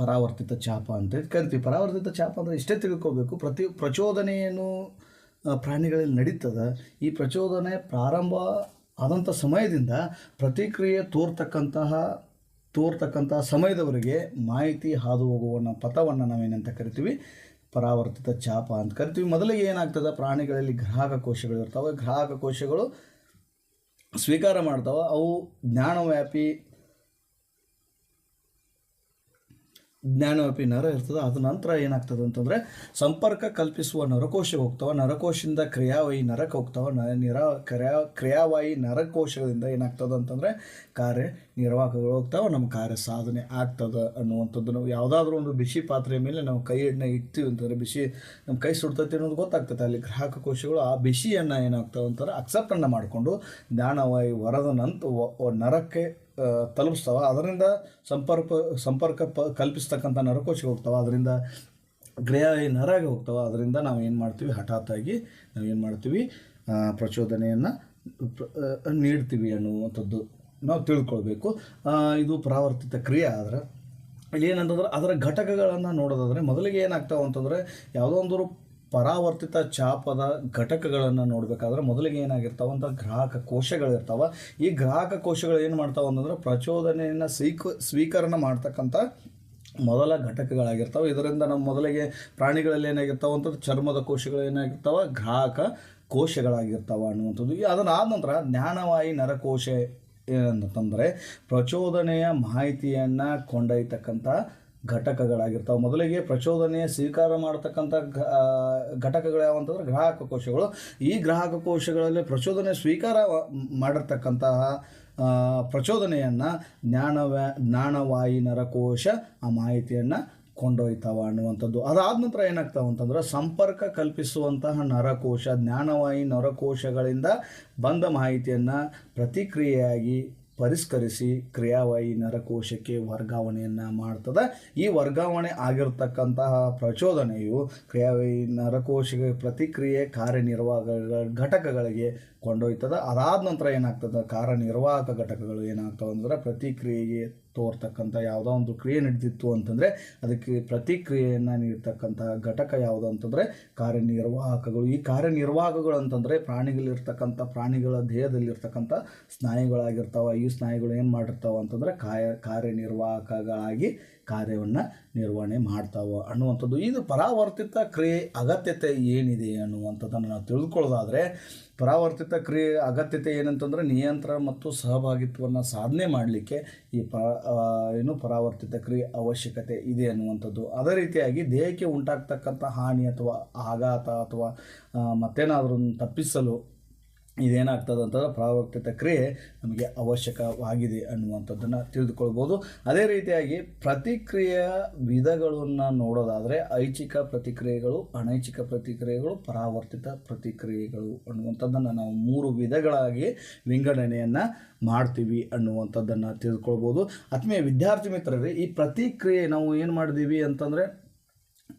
S1: ಪರಾವರ್ತಿತ ಛಾಪ ಅಂತ ಕರಿತೀವಿ. ಪರಾವರ್ತಿತ ಛಾಪ ಅಂದರೆ ಇಷ್ಟೇ ತಿಳ್ಕೋಬೇಕು, ಪ್ರಚೋದನೆಯನ್ನು ಪ್ರಾಣಿಗಳಲ್ಲಿ ನಡೀತದೆ. ಈ ಪ್ರಚೋದನೆ ಪ್ರಾರಂಭ ಆದಂಥ ಸಮಯದಿಂದ ಪ್ರತಿಕ್ರಿಯೆ ತೋರ್ತಕ್ಕಂತಹ ಸಮಯದವರೆಗೆ ಮಾಹಿತಿ ಹಾದು ಹೋಗುವ ಪಥವನ್ನು ನಾವೇನಂತ ಕರಿತೀವಿ, ಪರಾವರ್ತಿತ ಛಾಪ ಅಂತ ಕರಿತೀವಿ. ಮೊದಲಿಗೆ ಏನಾಗ್ತದೆ, ಪ್ರಾಣಿಗಳಲ್ಲಿ ಗ್ರಾಹಕ ಕೋಶಗಳು ಇರ್ತವೆ. ಗ್ರಾಹಕ ಕೋಶಗಳು ಸ್ವೀಕಾರ ಮಾಡ್ತಾವೆ. ಅವು ಜ್ಞಾನವ್ಯಾಪಿ ನರ ಇರ್ತದೆ. ಅದ ನಂತರ ಏನಾಗ್ತದೆ ಅಂತಂದರೆ ಸಂಪರ್ಕ ಕಲ್ಪಿಸುವ ನರಕೋಶ ಹೋಗ್ತಾವೆ. ನರಕೋಶದಿಂದ ಕ್ರಿಯಾವಾಹಿ ನರಕ್ಕೆ ಹೋಗ್ತಾವೆ. ಕ್ರಿಯಾವಾಹಿ ನರಕೋಶಗಳಿಂದ ಏನಾಗ್ತದೆ ಅಂತಂದರೆ ಕಾರ್ಯನಿರ್ವಾಹಕಗಳು ಹೋಗ್ತಾವೆ. ನಮ್ಮ ಕಾರ್ಯ ಸಾಧನೆ ಆಗ್ತದೆ ಅನ್ನುವಂಥದ್ದು. ನಾವು ಯಾವುದಾದ್ರೂ ಒಂದು ಬಿಸಿ ಪಾತ್ರೆಯ ಮೇಲೆ ನಾವು ಕೈಯನ್ನು ಇಡ್ತೀವಿ ಅಂತಂದರೆ ಬಿಸಿ ನಮ್ಮ ಕೈ ಸುಡ್ತೈತೆ ಅನ್ನೋದು ಗೊತ್ತಾಗ್ತದೆ. ಅಲ್ಲಿ ಗ್ರಾಹಕ ಕೋಶಗಳು ಆ ಬಿಸಿಯನ್ನು ಏನಾಗ್ತಾವೆ ಅಂತಂದರೆ ಅಕ್ಸೆಪ್ಟನ್ನು ಮಾಡಿಕೊಂಡು ಜ್ಞಾನವಾಹಿ ಹೊರದ ನಂತರ ನರಕ್ಕೆ ತಲುಪಿಸ್ತಾವೆ. ಅದರಿಂದ ಸಂಪರ್ಕ ಕಲ್ಪಿಸ್ತಕ್ಕಂಥ ನರಕೋಶಕ್ಕೆ ಹೋಗ್ತಾವೆ. ಅದರಿಂದ ಕ್ರಿಯಾವಾಹಿ ನರಗೆ ಹೋಗ್ತಾವೆ. ಅದರಿಂದ ನಾವು ಏನು ಮಾಡ್ತೀವಿ, ಹಠಾತ್ತಾಗಿ ನಾವೇನು ಮಾಡ್ತೀವಿ, ಪ್ರಚೋದನೆಯನ್ನು ನೀಡ್ತೀವಿ ಅನ್ನುವಂಥದ್ದು ನಾವು ತಿಳ್ಕೊಳ್ಬೇಕು. ಇದು ಪರಾವರ್ತಿತ ಕ್ರಿಯೆ. ಆದರೆ ಇಲ್ಲಿ ಏನಂತಂದ್ರೆ ಅದರ ಘಟಕಗಳನ್ನು ನೋಡೋದಾದರೆ ಮೊದಲಿಗೆ ಏನಾಗ್ತಾವೆ ಅಂತಂದರೆ, ಯಾವುದೋ ಒಂದು ಪರಾವರ್ತಿತ ಛಾಪದ ಘಟಕಗಳನ್ನು ನೋಡಬೇಕಾದ್ರೆ ಮೊದಲಿಗೆ ಏನಾಗಿರ್ತಾವೆ ಅಂತ ಗ್ರಾಹಕ ಕೋಶಗಳಿರ್ತಾವೆ. ಈ ಗ್ರಾಹಕ ಕೋಶಗಳು ಏನು ಮಾಡ್ತಾವೆ ಅಂತಂದರೆ ಪ್ರಚೋದನೆಯನ್ನು ಸ್ವೀಕರಣೆ ಮಾಡ್ತಕ್ಕಂಥ ಮೊದಲ ಘಟಕಗಳಾಗಿರ್ತಾವೆ. ಇದರಿಂದ ನಮ್ಮ ಮೊದಲಿಗೆ ಪ್ರಾಣಿಗಳಲ್ಲಿ ಏನಾಗಿರ್ತಾವೆ ಅಂತಂದ್ರೆ ಚರ್ಮದ ಕೋಶಗಳು ಏನಾಗಿರ್ತಾವೆ, ಗ್ರಾಹಕ ಕೋಶಗಳಾಗಿರ್ತಾವೆ ಅನ್ನುವಂಥದ್ದು. ಅದನ್ನಾದ ನಂತರ ಜ್ಞಾನವಾಹಿ ನರಕೋಶ ಏನಂತಂದರೆ ಪ್ರಚೋದನೆಯ ಮಾಹಿತಿಯನ್ನು ಕೊಂಡೊಯ್ತಕ್ಕಂಥ ಘಟಕಗಳಾಗಿರ್ತಾವೆ. ಮೊದಲಿಗೆ ಪ್ರಚೋದನೆಯ ಸ್ವೀಕಾರ ಮಾಡತಕ್ಕಂಥ ಘಟಕಗಳು ಯಾವಂತಂದ್ರೆ ಗ್ರಾಹಕ ಕೋಶಗಳು. ಈ ಗ್ರಾಹಕ ಕೋಶಗಳಲ್ಲಿ ಪ್ರಚೋದನೆ ಸ್ವೀಕಾರ ಮಾಡಿರ್ತಕ್ಕಂತಹ ಪ್ರಚೋದನೆಯನ್ನು ಜ್ಞಾನವಾಹಿ ನರಕೋಶ ಆ ಮಾಹಿತಿಯನ್ನು ಕೊಂಡೊಯ್ತಾವ ಅನ್ನುವಂಥದ್ದು. ಅದಾದ ನಂತರ ಏನಾಗ್ತಾವೆ ಅಂತಂದ್ರೆ ಸಂಪರ್ಕ ಕಲ್ಪಿಸುವಂತಹ ನರಕೋಶ ಜ್ಞಾನವಾಹಿ ನರಕೋಶಗಳಿಂದ ಬಂದ ಮಾಹಿತಿಯನ್ನು ಪ್ರತಿಕ್ರಿಯೆಯಾಗಿ ಪರಿಷ್ಕರಿಸಿ ಕ್ರಿಯಾವಾಹಿ ನರಕೋಶಕ್ಕೆ ವರ್ಗಾವಣೆಯನ್ನು ಮಾಡ್ತದೆ. ಈ ವರ್ಗಾವಣೆ ಆಗಿರತಕ್ಕಂತಹ ಪ್ರಚೋದನೆಯು ಕ್ರಿಯಾವಾಹಿ ನರಕೋಶಕ್ಕೆ ಪ್ರತಿಕ್ರಿಯೆ ಕಾರ್ಯನಿರ್ವಾಹಕ ಘಟಕಗಳಿಗೆ ಕೊಂಡೊಯ್ತದೆ. ಅದಾದ ನಂತರ ಏನಾಗ್ತದೆ, ಕಾರ್ಯನಿರ್ವಾಹಕ ಘಟಕಗಳು ಏನಾಗ್ತವೆ ಅಂದರೆ ಪ್ರತಿಕ್ರಿಯೆಗೆ ತೋರ್ತಕ್ಕಂಥ ಯಾವುದೋ ಒಂದು ಕ್ರಿಯೆ ನಡೀತಿತ್ತು ಅಂತಂದರೆ ಅದಕ್ಕೆ ಪ್ರತಿಕ್ರಿಯೆಯನ್ನು ನೀಡ್ತಕ್ಕಂಥ ಘಟಕ ಯಾವುದು ಅಂತಂದರೆ ಕಾರ್ಯನಿರ್ವಾಹಕಗಳು. ಈ ಕಾರ್ಯನಿರ್ವಾಹಕಗಳು ಅಂತಂದರೆ ಪ್ರಾಣಿಗಳ ದೇಹದಲ್ಲಿರ್ತಕ್ಕಂಥ ಸ್ನಾಯುಗಳಾಗಿರ್ತಾವೆ. ಈ ಸ್ನಾಯುಗಳು ಏನು ಮಾಡಿರ್ತಾವೆ ಅಂತಂದರೆ ಕಾರ್ಯನಿರ್ವಾಹಕಗಳಾಗಿ ಕಾರ್ಯವನ್ನು ನಿರ್ವಹಣೆ ಮಾಡ್ತಾವೆ ಅನ್ನುವಂಥದ್ದು. ಇದು ಪರಾವರ್ತಿತ ಕ್ರಿಯೆ ಅಗತ್ಯತೆ ಏನಿದೆ ಅನ್ನುವಂಥದ್ದನ್ನು ನಾವು ತಿಳಿದುಕೊಳ್ಳೋದಾದರೆ, ಪರಾವರ್ತಿತ ಕ್ರಿಯೆ ಅಗತ್ಯತೆ ಏನಂತಂದರೆ ನಿಯಂತ್ರಣ ಮತ್ತು ಸಹಭಾಗಿತ್ವವನ್ನು ಸಾಧನೆ ಮಾಡಲಿಕ್ಕೆ ಈ ಪರಾವರ್ತಿತ ಕ್ರಿಯೆ ಅವಶ್ಯಕತೆ ಇದೆ ಅನ್ನುವಂಥದ್ದು. ಅದೇ ರೀತಿಯಾಗಿ ದೇಹಕ್ಕೆ ಉಂಟಾಗ್ತಕ್ಕಂಥ ಹಾನಿ ಅಥವಾ ಆಘಾತ ಅಥವಾ ಮತ್ತೇನಾದರೂ ತಪ್ಪಿಸಲು ಇದೇನಾಗ್ತದೆ ಅಂತಂದ್ರೆ ಪರಾವರ್ತಿತ ಕ್ರಿಯೆ ನಮಗೆ ಅವಶ್ಯಕವಾಗಿದೆ ಅನ್ನುವಂಥದ್ದನ್ನು ತಿಳಿದುಕೊಳ್ಬೋದು. ಅದೇ ರೀತಿಯಾಗಿ ಪ್ರತಿಕ್ರಿಯೆಯ ವಿಧಗಳನ್ನು ನೋಡೋದಾದರೆ ಐಚ್ಛಿಕ ಪ್ರತಿಕ್ರಿಯೆಗಳು, ಅನೈಚ್ಛಿಕ ಪ್ರತಿಕ್ರಿಯೆಗಳು, ಪರಾವರ್ತಿತ ಪ್ರತಿಕ್ರಿಯೆಗಳು ಅನ್ನುವಂಥದ್ದನ್ನು ನಾವು 3 ವಿಧಗಳಾಗಿ ವಿಂಗಡಣೆಯನ್ನು ಮಾಡ್ತೀವಿ ಅನ್ನುವಂಥದ್ದನ್ನು ತಿಳ್ಕೊಳ್ಬೋದು. ಆತ್ಮೀಯ ವಿದ್ಯಾರ್ಥಿ ಮಿತ್ರರೇ, ಈ ಪ್ರತಿಕ್ರಿಯೆ ನಾವು ಏನು ಮಾಡಿದ್ದೀವಿ ಅಂತಂದರೆ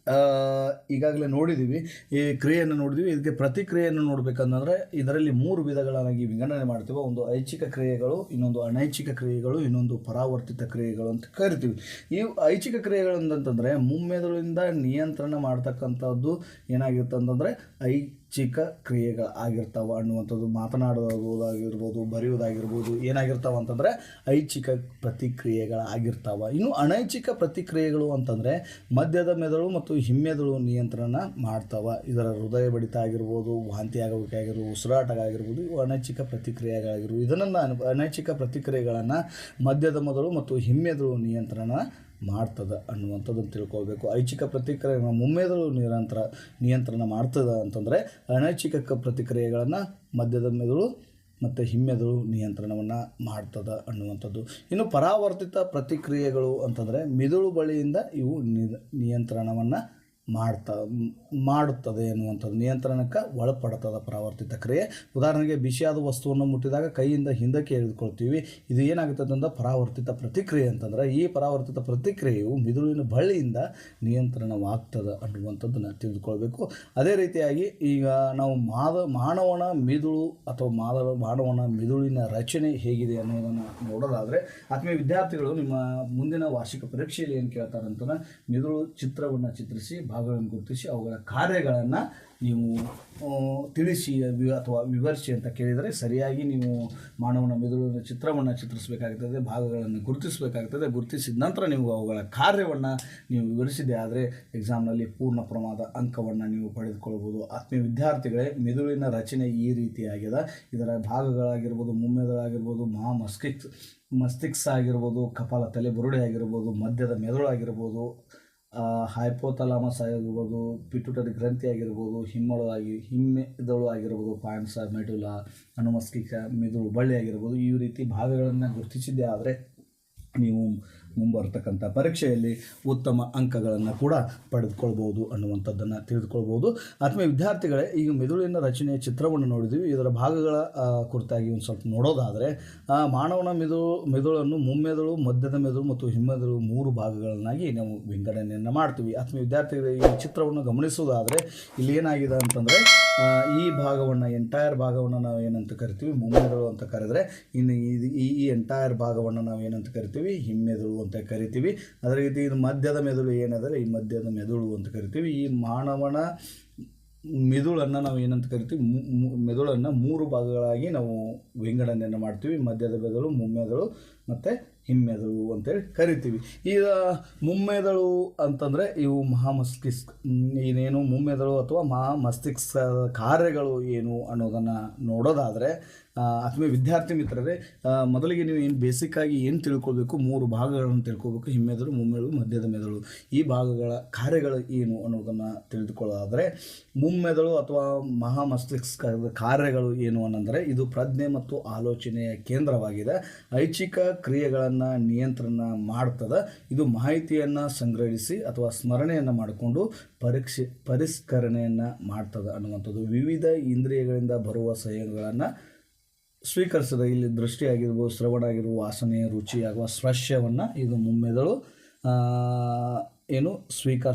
S1: ಈಗಾಗಲೇ ನೋಡಿದ್ದೀವಿ, ಈ ಕ್ರಿಯೆಯನ್ನು ನೋಡಿದ್ವಿ. ಇದಕ್ಕೆ ಪ್ರತಿಕ್ರಿಯೆಯನ್ನು ನೋಡಬೇಕಂತಂದರೆ ಇದರಲ್ಲಿ 3 ವಿಧಗಳಾಗಿ ವಿಂಗಡಣೆ ಮಾಡ್ತೀವಿ. ಒಂದು ಐಚ್ಛಿಕ ಕ್ರಿಯೆಗಳು, ಇನ್ನೊಂದು ಅನೈಚ್ಛಿಕ ಕ್ರಿಯೆಗಳು, ಇನ್ನೊಂದು ಪರಾವರ್ತಿತ ಕ್ರಿಯೆಗಳು ಅಂತ ಕರಿತೀವಿ. ಈ ಐಚ್ಛಿಕ ಕ್ರಿಯೆಗಳು ಅಂತಂದರೆ ಮುಮ್ಮೆದುಳಿಂದ ನಿಯಂತ್ರಣ ಮಾಡ್ತಕ್ಕಂಥದ್ದು ಏನಾಗಿರುತ್ತೆ ಅಂತಂದರೆ ಐಚ್ಛಿಕ ಕ್ರಿಯೆಗಳಾಗಿರ್ತಾವೆ ಅನ್ನುವಂಥದ್ದು. ಮಾತನಾಡೋದಾಗಿರ್ಬೋದು, ಬರೆಯೋದಾಗಿರ್ಬೋದು ಏನಾಗಿರ್ತಾವೆ ಅಂತಂದರೆ ಐಚ್ಛಿಕ ಪ್ರತಿಕ್ರಿಯೆಗಳಾಗಿರ್ತಾವೆ. ಇನ್ನು ಅನೈಚ್ಛಿಕ ಪ್ರತಿಕ್ರಿಯೆಗಳು ಅಂತಂದರೆ ಮಧ್ಯದ ಮೆದುಳು ಮತ್ತು ಹಿಮ್ಮೆದುಳು ನಿಯಂತ್ರಣ ಮಾಡ್ತಾವೆ. ಇದರ ಹೃದಯ ಬಡಿತ ಆಗಿರ್ಬೋದು, ವಾಂತಿ ಆಗೋಕೆ ಆಗಿರ್ಬೋದು, ಉಸಿರಾಟ ಆಗಿರ್ಬೋದು, ಇವು ಅನೈಚ್ಛಿಕ ಪ್ರತಿಕ್ರಿಯೆಗಳಾಗಿರ್ಬೋದು. ಇದನ್ನು ಅನೈಚ್ಛಿಕ ಪ್ರತಿಕ್ರಿಯೆಗಳನ್ನು ಮಧ್ಯದ ಮೆದುಳು ಮತ್ತು ಹಿಮ್ಮೆದುಳು ನಿಯಂತ್ರಣ ಮಾಡ್ತದೆ ಅನ್ನುವಂಥದ್ದನ್ನು ತಿಳ್ಕೊಳ್ಬೇಕು. ಐಚ್ಛಿಕ ಪ್ರತಿಕ್ರಿಯೆ ಮುಮ್ಮೆದುಳು ನಿಯಂತ್ರಣ ಮಾಡ್ತದೆ ಅಂತಂದರೆ ಅನೈಚ್ಛಿಕ ಪ್ರತಿಕ್ರಿಯೆಗಳನ್ನು ಮಧ್ಯದ ಮೆದುಳು ಮತ್ತು ಹಿಮ್ಮೆದುಳು ನಿಯಂತ್ರಣವನ್ನು ಮಾಡ್ತದೆ ಅನ್ನುವಂಥದ್ದು. ಇನ್ನು ಪರಾವರ್ತಿತ ಪ್ರತಿಕ್ರಿಯೆಗಳು ಅಂತಂದರೆ ಮಿದುಳು ಬಳಿಯಿಂದ ಇವು ನಿಯಂತ್ರಣವನ್ನು ಮಾಡುತ್ತದೆ ಅನ್ನುವಂಥದ್ದು. ನಿಯಂತ್ರಣಕ್ಕೆ ಒಳಪಡ್ತದೆ ಪರಾವರ್ತಿತ ಕ್ರಿಯೆ. ಉದಾಹರಣೆಗೆ ಬಿಸಿಯಾದ ವಸ್ತುವನ್ನು ಮುಟ್ಟಿದಾಗ ಕೈಯಿಂದ ಹಿಂದಕ್ಕೆ ಎಳೆದುಕೊಳ್ತೀವಿ. ಇದು ಏನಾಗುತ್ತದೆ ಅಂದರೆ ಪರಾವರ್ತಿತ ಪ್ರತಿಕ್ರಿಯೆ ಅಂತಂದರೆ ಈ ಪರಾವರ್ತಿತ ಪ್ರತಿಕ್ರಿಯೆಯು ಮಿದುಳಿನ ಬಳಿಯಿಂದ ನಿಯಂತ್ರಣವಾಗ್ತದೆ ಅನ್ನುವಂಥದ್ದನ್ನು ತಿಳಿದುಕೊಳ್ಬೇಕು. ಅದೇ ರೀತಿಯಾಗಿ ಈಗ ನಾವು ಮಾನವನ ಮಿದುಳು ಅಥವಾ ಮಾನವನ ಮಿದುಳಿನ ರಚನೆ ಹೇಗಿದೆ ಅನ್ನೋದನ್ನು ನೋಡೋದಾದರೆ ಆತ್ಮೀಯ ವಿದ್ಯಾರ್ಥಿಗಳು ನಿಮ್ಮ ಮುಂದಿನ ವಾರ್ಷಿಕ ಪರೀಕ್ಷೆಯಲ್ಲಿ ಏನು ಕೇಳ್ತಾರೆ ಅಂತಂದರೆ ಮಿದುಳು ಚಿತ್ರವನ್ನು ಚಿತ್ರಿಸಿ ಭಾಗಗಳನ್ನು ಗುರುತಿಸಿ ಅವುಗಳ ಕಾರ್ಯಗಳನ್ನು ನೀವು ತಿಳಿಸಿ ಅಥವಾ ವಿವರಿಸಿ ಅಂತ ಕೇಳಿದರೆ ಸರಿಯಾಗಿ ನೀವು ಮಾನವನ ಮೆದುಳಿನ ಚಿತ್ರವನ್ನು ಚಿತ್ರಿಸಬೇಕಾಗ್ತದೆ, ಭಾಗಗಳನ್ನು ಗುರುತಿಸಬೇಕಾಗ್ತದೆ. ಗುರುತಿಸಿದ ನಂತರ ನೀವು ಅವುಗಳ ಕಾರ್ಯವನ್ನು ನೀವು ವಿವರಿಸಿದೆ ಆದರೆ ಎಕ್ಸಾಮ್ನಲ್ಲಿ ಪೂರ್ಣ ಪ್ರಮಾಣದ ಅಂಕವನ್ನು ನೀವು ಪಡೆದುಕೊಳ್ಬೋದು. ಆತ್ಮೀಯ ವಿದ್ಯಾರ್ಥಿಗಳೇ, ಮೆದುಳಿನ ರಚನೆ ಈ ರೀತಿಯಾಗಿದೆ. ಇದರ ಭಾಗಗಳಾಗಿರ್ಬೋದು, ಮುಮ್ಮೆದುಳಾಗಿರ್ಬೋದು, ಮಸ್ತಿಷ್ಕ ಆಗಿರ್ಬೋದು, ಕಪಾಲ ತಲೆ ಬುರುಡೆ ಆಗಿರ್ಬೋದು, ಮಧ್ಯದ ಮೆದುಳಾಗಿರ್ಬೋದು, ಹೈಪೋಥಾಲಮಸ್ ಆಗಿರ್ಬೋದು, ಪಿಟ್ಯೂಟರಿ ಗ್ರಂಥಿ ಆಗಿರ್ಬೋದು, ಹಿಮ್ಮೆದುಳು ಆಗಿರ್ಬೋದು, ಪಾಯನ್ಸ ಮೆಡುಲಾ, ಅನುಮಸ್ತಿಷ್ಕ, ಮೆದುಳು ಬಳ್ಳಿ ಆಗಿರ್ಬೋದು, ಈ ರೀತಿ ಭಾಗಗಳನ್ನು ಗುರುತಿಸಿದ್ದೇ ಆದರೆ ನೀವು ಮುಂಬರ್ತಕ್ಕಂಥ ಪರೀಕ್ಷೆಯಲ್ಲಿ ಉತ್ತಮ ಅಂಕಗಳನ್ನು ಕೂಡ ಪಡೆದುಕೊಳ್ಬೋದು ಅನ್ನುವಂಥದ್ದನ್ನು ತಿಳಿದುಕೊಳ್ಬೋದು. ಆತ್ಮೀಯ ವಿದ್ಯಾರ್ಥಿಗಳೇ, ಈಗ ಮೆದುಳಿನ ರಚನೆಯ ಚಿತ್ರವನ್ನು ನೋಡಿದ್ದೀವಿ. ಇದರ ಭಾಗಗಳ ಕುರಿತಾಗಿ ಒಂದು ಸ್ವಲ್ಪ ನೋಡೋದಾದರೆ ಮಾನವನ ಮೆದುಳನ್ನು ಮುಮ್ಮೆದುಳು, ಮಧ್ಯದ ಮೆದುಳು ಮತ್ತು ಹಿಮ್ಮೆದುಳು 3 ಭಾಗಗಳನ್ನಾಗಿ ನಾವು ವಿಂಗಡಣೆಯನ್ನು ಮಾಡ್ತೀವಿ. ಆತ್ಮೀಯ ವಿದ್ಯಾರ್ಥಿಗಳಿಗೆ ಈ ಚಿತ್ರವನ್ನು ಗಮನಿಸೋದಾದರೆ ಇಲ್ಲಿ ಏನಾಗಿದೆ ಅಂತಂದರೆ ಈ ಭಾಗವನ್ನು ಎಂಟೈರ್ ಭಾಗವನ್ನು ನಾವು ಏನಂತ ಕರಿತೀವಿ ಮುಮ್ಮೆದುಳು ಅಂತ ಕರೆದರೆ, ಇನ್ನು ಈ ಎಂಟೈರ್ ಭಾಗವನ್ನು ನಾವು ಏನಂತ ಕರಿತೀವಿ ಹಿಮ್ಮೆದುಳು ಅಂತ ಕರಿತೀವಿ. ಅದೇ ರೀತಿ ಇದು ಮಧ್ಯದ ಮೆದುಳು ಏನಾದರೆ ಈ ಮಧ್ಯದ ಮೆದುಳು ಅಂತ ಕರಿತೀವಿ. ಈ ಮಾನವನ ಮೆದುಳನ್ನು ನಾವು ಏನಂತ ಕರಿತೀವಿ ಮೆದುಳನ್ನು 3 ಭಾಗಗಳಾಗಿ ನಾವು ವಿಂಗಡಣೆಯನ್ನು ಮಾಡ್ತೀವಿ. ಮಧ್ಯದ ಮೆದುಳು, ಮುಮ್ಮೆದುಳು ಮತ್ತು ಹಿಮ್ಮೆದುಳು ಅಂತೇಳಿ ಕರಿತೀವಿ. ಈಗ ಮುಮ್ಮೆದುಳು ಅಂತಂದರೆ ಇವು ಮಹಾಮಸ್ತಿಷ್ಕ ಏನೇನು ಮುಮ್ಮೆದುಳು ಅಥವಾ ಮಹಾಮಸ್ತಿಷ್ಕದ ಕಾರ್ಯಗಳು ಏನು ಅನ್ನೋದನ್ನು ನೋಡೋದಾದರೆ ಆತ್ಮೀಯ ವಿದ್ಯಾರ್ಥಿ ಮಿತ್ರರೇ, ಮೊದಲಿಗೆ ನೀವು ಏನು ಬೇಸಿಕ್ಕಾಗಿ ಏನು ತಿಳ್ಕೊಳ್ಬೇಕು, 3 ಭಾಗಗಳನ್ನು ತಿಳ್ಕೊಳ್ಬೇಕು. ಹಿಮ್ಮೆದುಳು, ಮುಮ್ಮೆದುಳು, ಮಧ್ಯದ ಮೆದುಳು. ಈ ಭಾಗಗಳ ಕಾರ್ಯಗಳು ಏನು ಅನ್ನೋದನ್ನು ತಿಳಿದುಕೊಳ್ಳೋದಾದರೆ ಮುಮ್ಮೆದುಳು ಅಥವಾ ಮಹಾಮಸ್ತಿಷ್ಕದ ಕಾರ್ಯಗಳು ಏನು ಅನ್ನಂದರೆ ಇದು ಪ್ರಜ್ಞೆ ಮತ್ತು ಆಲೋಚನೆಯ ಕೇಂದ್ರವಾಗಿದೆ. ಐಚ್ಛಿಕ ಕ್ರಿಯೆಗಳನ್ನು ನಿಯಂತ್ರಣ ಮಾಡ್ತದೆ. ಇದು ಮಾಹಿತಿಯನ್ನು ಸಂಗ್ರಹಿಸಿ ಅಥವಾ ಸ್ಮರಣೆಯನ್ನು ಮಾಡಿಕೊಂಡು ಪರಿಷ್ಕರಣೆಯನ್ನು ಮಾಡ್ತದೆ ಅನ್ನುವಂಥದ್ದು. ವಿವಿಧ ಇಂದ್ರಿಯಗಳಿಂದ ಬರುವ ಸಹ್ಯಗಳನ್ನು ಸ್ವೀಕರಿಸದ, ಇಲ್ಲಿ ದೃಷ್ಟಿ ಆಗಿರ್ಬೋದು, ಶ್ರವಣ ಆಗಿರ್ಬೋದು, ವಾಸನೆ, ರುಚಿ ಅಥವಾ ಸ್ಪರ್ಶವನ್ನು ಇದು ಮುಮ್ಮೆದುಳು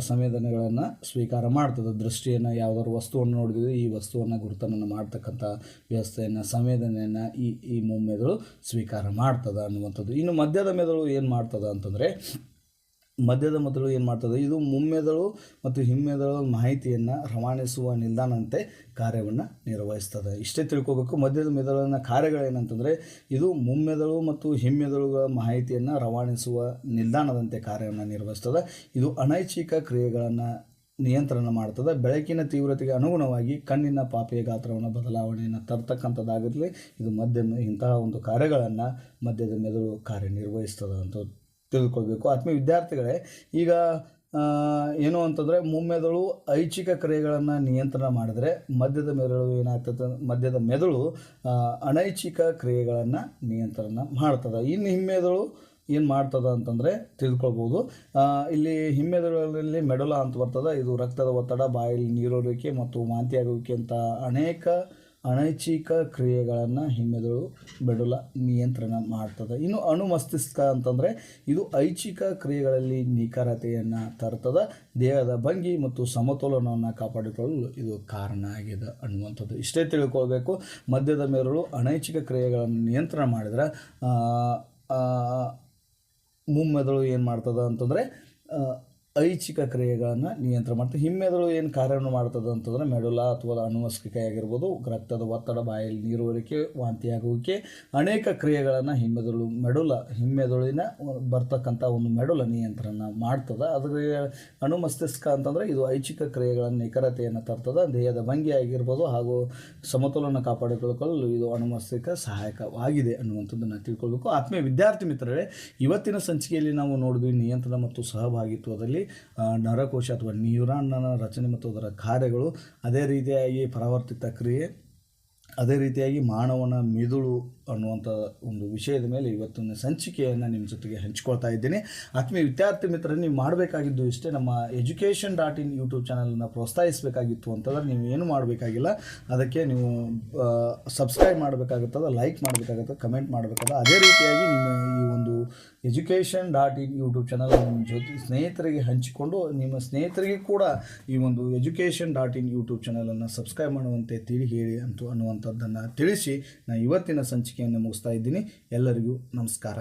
S1: ಸಂವೇದನೆಗಳನ್ನು ಸ್ವೀಕಾರ ಮಾಡ್ತದೆ. ದೃಷ್ಟಿಯನ್ನು ಯಾವುದಾದ್ರು ವಸ್ತುವನ್ನು ನೋಡಿದ್ರೆ ಈ ವಸ್ತುವನ್ನು ಗುರುತನ್ನು ಮಾಡ್ತಕ್ಕಂಥ ವ್ಯವಸ್ಥೆಯನ್ನು ಸಂವೇದನೆಯನ್ನು ಈ ಮುಮ್ಮೆದುಳು ಸ್ವೀಕಾರ ಮಾಡ್ತದೆ ಅನ್ನುವಂಥದ್ದು. ಇನ್ನು ಮಧ್ಯದ ಮೆದುಳು ಏನು ಮಾಡ್ತದೆ ಅಂತಂದರೆ ಇದು ಮುಮ್ಮೆದುಳು ಮತ್ತು ಹಿಮ್ಮೆದುಳು ಮಾಹಿತಿಯನ್ನು ರವಾನಿಸುವ ನಿಲ್ದಾಣಂತೆ ಕಾರ್ಯವನ್ನು ನಿರ್ವಹಿಸ್ತದೆ. ಇಷ್ಟೇ ತಿಳ್ಕೋಬೇಕು. ಮಧ್ಯದ ಮೆದುಳಿನ ಕಾರ್ಯಗಳೇನಂತಂದರೆ ಇದು ಮುಮ್ಮೆದುಳು ಮತ್ತು ಹಿಮ್ಮೆದುಳುಗಳ ಮಾಹಿತಿಯನ್ನು ರವಾನಿಸುವ ನಿಲ್ದಾಣದಂತೆ ಕಾರ್ಯವನ್ನು ನಿರ್ವಹಿಸ್ತದೆ. ಇದು ಅನೈಚ್ಛಿಕ ಕ್ರಿಯೆಗಳನ್ನು ನಿಯಂತ್ರಣ ಮಾಡ್ತದೆ. ಬೆಳಕಿನ ತೀವ್ರತೆಗೆ ಅನುಗುಣವಾಗಿ ಕಣ್ಣಿನ ಪಾಪೆಯ ಗಾತ್ರವನ್ನು ಬದಲಾವಣೆಯನ್ನು ತರ್ತಕ್ಕಂಥದ್ದಾಗಿರಲಿ ಇದು ಇಂತಹ ಒಂದು ಕಾರ್ಯಗಳನ್ನು ಮಧ್ಯದ ಮೆದುಳು ಕಾರ್ಯನಿರ್ವಹಿಸ್ತದೆ ಅಂತ ತಿಳ್ಕೊಳ್ಬೇಕು. ಆತ್ಮೀಯ ವಿದ್ಯಾರ್ಥಿಗಳೇ, ಈಗ ಏನು ಅಂತಂದರೆ ಮುಮ್ಮೆದುಳು ಐಚ್ಛಿಕ ಕ್ರಿಯೆಗಳನ್ನು ನಿಯಂತ್ರಣ ಮಾಡಿದರೆ ಮಧ್ಯದ ಮೆದುಳು ಅನೈಚ್ಛಿಕ ಕ್ರಿಯೆಗಳನ್ನು ನಿಯಂತ್ರಣ ಮಾಡ್ತದೆ. ಇನ್ನು ಹಿಮ್ಮೆದುಳು ಏನು ಮಾಡ್ತದೆ ಅಂತಂದರೆ ತಿಳ್ಕೊಳ್ಬೋದು. ಇಲ್ಲಿ ಹಿಮ್ಮೆದುಳಲ್ಲಿ ಮೆಡುಲ ಅಂತ ಬರ್ತದೆ. ಇದು ರಕ್ತದ ಒತ್ತಡ, ಬಾಯಲ್ಲಿ ನೀರುರುವಿಕೆ ಮತ್ತು ವಾಂತಿಯಾಗುವಿಕೆ ಅಂತ ಅನೇಕ ಅನೈಚ್ಛಿಕ ಕ್ರಿಯೆಗಳನ್ನು ಮೆಡುಲ ನಿಯಂತ್ರಣ ಮಾಡ್ತದೆ. ಇನ್ನು ಅಣು ಮಸ್ತಿಷ್ಕ ಅಂತಂದರೆ ಇದು ಐಚ್ಛಿಕ ಕ್ರಿಯೆಗಳಲ್ಲಿ ನಿಖರತೆಯನ್ನು ತರ್ತದೆ. ದೇಹದ ಭಂಗಿ ಮತ್ತು ಸಮತೋಲನವನ್ನು ಕಾಪಾಡಿಕೊಳ್ಳಲು ಇದು ಕಾರಣ ಆಗಿದೆ ಅನ್ನುವಂಥದ್ದು. ಇಷ್ಟೇ ತಿಳ್ಕೊಳ್ಬೇಕು. ಮಧ್ಯದ ಮೆದುಳು ಅನೈಚ್ಛಿಕ ಕ್ರಿಯೆಗಳನ್ನು ನಿಯಂತ್ರಣ ಮಾಡಿದ್ರೆ ಮುಮ್ಮೆದುಳು ಏನು ಮಾಡ್ತದೆ ಅಂತಂದರೆ ಐಚ್ಛಿಕ ಕ್ರಿಯೆಗಳನ್ನು ನಿಯಂತ್ರಣ ಮಾಡ್ತದೆ. ಹಿಮ್ಮೆದುಳು ಏನು ಕಾರ್ಯವನ್ನು ಮಾಡ್ತದೆ ಅಂತಂದರೆ ಮೆಡುಲ ಅಥವಾ ಅನುವಂಶಿಕೆ ಆಗಿರ್ಬೋದು, ರಕ್ತದ ಒತ್ತಡ, ಬಾಯಲ್ಲಿ ನೀರುವರಿಕೆ, ವಾಂತಿಯಾಗುವಿಕೆ ಅನೇಕ ಕ್ರಿಯೆಗಳನ್ನು ಹಿಮ್ಮೆದುಳಿನ ಬರ್ತಕ್ಕಂಥ ಒಂದು ಮೆಡುಲ ನಿಯಂತ್ರಣ ಮಾಡ್ತದೆ. ಅದ್ರ ಅಣುಮಸ್ತಿಷ್ಕ ಅಂತಂದರೆ ಇದು ಐಚ್ಛಿಕ ಕ್ರಿಯೆಗಳನ್ನು ನಿಖರತೆಯನ್ನು ತರ್ತದೆ. ದೇಹದ ಭಂಗಿ ಆಗಿರ್ಬೋದು ಹಾಗೂ ಸಮತೋಲನ ಕಾಪಾಡಿಕೊಳ್ಳಲು ಇದು ಅಣುಮಸ್ತಿಷ್ಕ ಸಹಾಯಕವಾಗಿದೆ ಅನ್ನುವಂಥದ್ದನ್ನು ತಿಳ್ಕೊಳ್ಬೇಕು. ಆತ್ಮೀಯ ವಿದ್ಯಾರ್ಥಿ ಮಿತ್ರರೇ, ಇವತ್ತಿನ ಸಂಚಿಕೆಯಲ್ಲಿ ನಾವು ನೋಡಿದ್ವಿ ನಿಯಂತ್ರಣ ಮತ್ತು ಸಹಭಾಗಿತ್ವದಲ್ಲಿ ನರಕೋಶ ಅಥವಾ ನ್ಯೂರಾನ್ನ ರಚನೆ ಮತ್ತು ಅದರ ಕಾರ್ಯಗಳು, ಅದೇ ರೀತಿಯಾಗಿ ಪರಾವರ್ತಿತ ಕ್ರಿಯೆ, ಅದೇ ರೀತಿಯಾಗಿ ಮಾನವನ ಮಿದುಳು ಅನ್ನುವಂಥ ಒಂದು ವಿಷಯದ ಮೇಲೆ ಇವತ್ತಿನ ಸಂಚಿಕೆಯನ್ನು ನಿಮ್ಮ ಜೊತೆಗೆ ಹಂಚ್ಕೊಳ್ತಾ ಇದ್ದೀನಿ. ಆತ್ಮೀಯ ವಿದ್ಯಾರ್ಥಿ ಮಿತ್ರರೇ, ನೀವು ಮಾಡಬೇಕಾಗಿದ್ದು ಇಷ್ಟೇ. ನಮ್ಮ education.in ಯೂಟ್ಯೂಬ್ ಚಾನಲನ್ನು ಪ್ರೋತ್ಸಾಹಿಸಬೇಕಾಗಿತ್ತು ಅಂತಂದರೆ ನೀವು ಏನು ಮಾಡಬೇಕಾಗಿಲ್ಲ. ಅದಕ್ಕೆ ನೀವು ಸಬ್ಸ್ಕ್ರೈಬ್ ಮಾಡಬೇಕಾಗುತ್ತದೆ, ಲೈಕ್ ಮಾಡಬೇಕಾಗುತ್ತೆ, ಕಮೆಂಟ್ ಮಾಡಬೇಕಾದ. ಅದೇ ರೀತಿಯಾಗಿ ನಿಮ್ಮ ಈ ಒಂದು education.in ಯೂಟ್ಯೂಬ್ ಚಾನಲ್ ನಿಮ್ಮ ಜೊತೆ ಸ್ನೇಹಿತರಿಗೆ ಹಂಚಿಕೊಂಡು ನಿಮ್ಮ ಸ್ನೇಹಿತರಿಗೆ ಕೂಡ ಈ ಒಂದು education.in ಯೂಟ್ಯೂಬ್ ಚಾನಲನ್ನು ಸಬ್ಸ್ಕ್ರೈಬ್ ಮಾಡುವಂತೆ ಹೇಳಿ ಅನ್ನುವಂಥದ್ದನ್ನು ತಿಳಿಸಿ ನಾನು ಇವತ್ತಿನ ಸಂಚಿಕೆಯನ್ನು ಮುಗಿಸ್ತಾ ಇದ್ದೀನಿ. ಎಲ್ಲರಿಗೂ ನಮಸ್ಕಾರ.